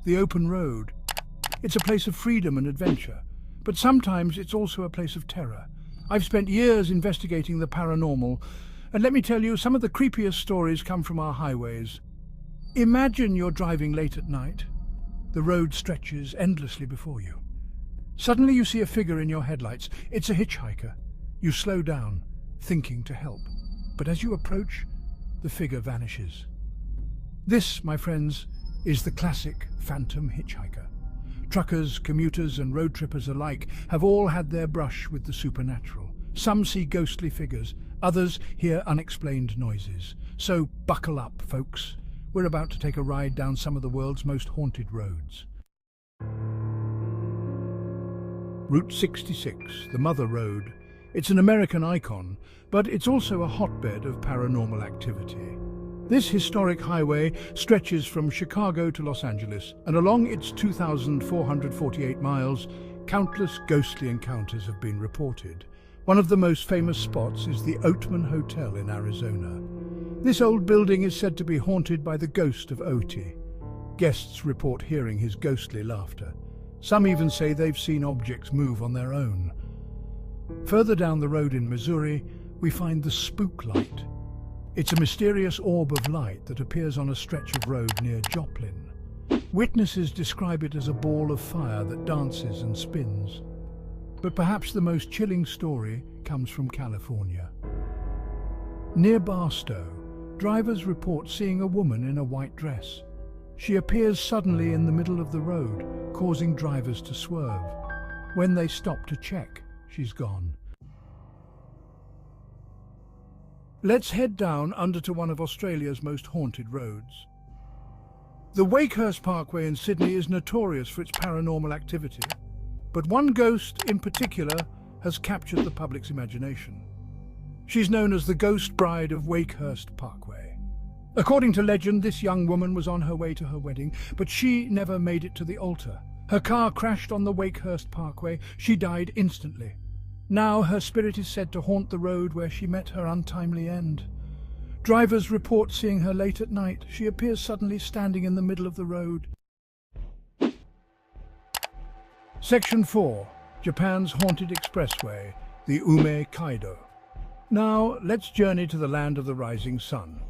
the open road. It's a place of freedom and adventure, but sometimes it's also a place of terror. I've spent years investigating the paranormal, and let me tell you, some of the creepiest stories come from our highways. Imagine you're driving late at night. The road stretches endlessly before you. Suddenly you see a figure in your headlights. It's a hitchhiker. You slow down, thinking to help. But as you approach, the figure vanishes. This, my friends, is the classic phantom hitchhiker. Truckers, commuters and road trippers alike have all had their brush with the supernatural. Some see ghostly figures, others hear unexplained noises. So buckle up, folks. We're about to take a ride down some of the world's most haunted roads. Route 66, the Mother Road. It's an American icon, but it's also a hotbed of paranormal activity. This historic highway stretches from Chicago to Los Angeles, and along its 2,448 miles, countless ghostly encounters have been reported. One of the most famous spots is the Oatman Hotel in Arizona. This old building is said to be haunted by the ghost of Oti. Guests report hearing his ghostly laughter. Some even say they've seen objects move on their own. Further down the road in Missouri, we find the Spook Light. It's a mysterious orb of light that appears on a stretch of road near Joplin. Witnesses describe it as a ball of fire that dances and spins. But perhaps the most chilling story comes from California. Near Barstow, drivers report seeing a woman in a white dress. She appears suddenly in the middle of the road, causing drivers to swerve. When they stop to check, she's gone. Let's head down under to one of Australia's most haunted roads. The Wakehurst Parkway in Sydney is notorious for its paranormal activity, but one ghost in particular has captured the public's imagination. She's known as the Ghost Bride of Wakehurst Parkway. According to legend, this young woman was on her way to her wedding, but she never made it to the altar. Her car crashed on the Wakehurst Parkway. She died instantly. Now her spirit is said to haunt the road where she met her untimely end. Drivers report seeing her late at night. She appears suddenly standing in the middle of the road. Section 4. Japan's haunted expressway, the Ume Kaido. Now let's journey to the land of the rising sun.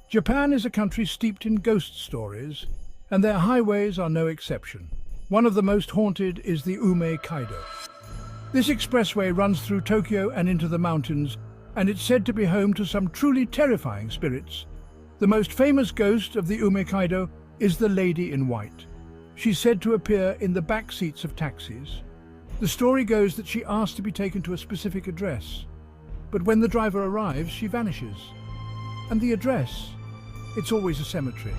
Japan is a country steeped in ghost stories, and their highways are no exception. One of the most haunted is the Ume Kaido. This expressway runs through Tokyo and into the mountains, and it's said to be home to some truly terrifying spirits. The most famous ghost of the Ume Kaido is the Lady in White. She's said to appear in the back seats of taxis. The story goes that she asks to be taken to a specific address, but when the driver arrives, she vanishes. And the address? It's always a cemetery.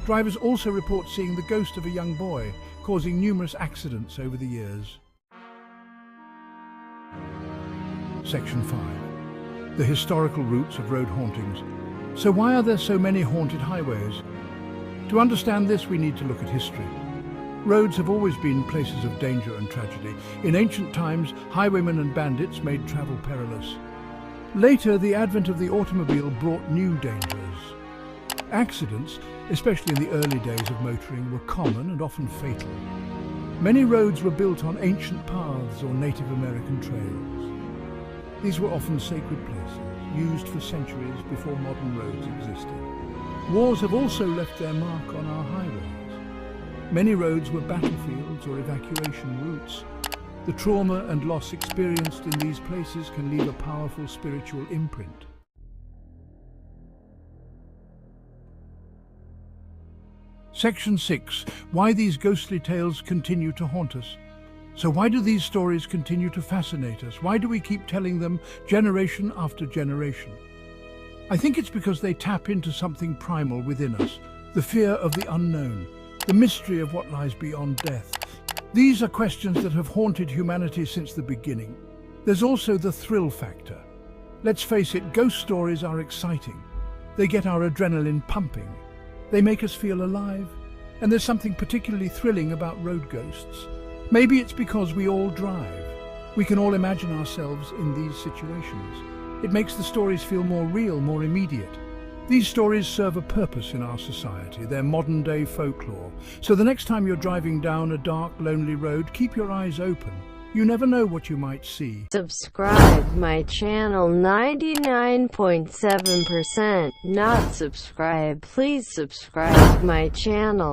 Drivers also report seeing the ghost of a young boy, causing numerous accidents over the years. Section 5. The historical roots of road hauntings. So why are there so many haunted highways? To understand this, we need to look at history. Roads have always been places of danger and tragedy. In ancient times, highwaymen and bandits made travel perilous. Later, the advent of the automobile brought new dangers. Accidents, especially in the early days of motoring, were common and often fatal. Many roads were built on ancient paths or Native American trails. These were often sacred places, used for centuries before modern roads existed. Wars have also left their mark on our highways. Many roads were battlefields or evacuation routes. The trauma and loss experienced in these places can leave a powerful spiritual imprint. Section 6. Why these ghostly tales continue to haunt us. So why do these stories continue to fascinate us? Why do we keep telling them generation after generation? I think it's because they tap into something primal within us, the fear of the unknown, the mystery of what lies beyond death. These are questions that have haunted humanity since the beginning. There's also the thrill factor. Let's face it, ghost stories are exciting. They get our adrenaline pumping. They make us feel alive. And there's something particularly thrilling about road ghosts. Maybe it's because we all drive. We can all imagine ourselves in these situations. It makes the stories feel more real, more immediate. These stories serve a purpose in our society. They're modern-day folklore. So the next time you're driving down a dark, lonely road, keep your eyes open. You never know what you might see. Subscribe my channel. 99.7% not subscribe. Please subscribe my channel.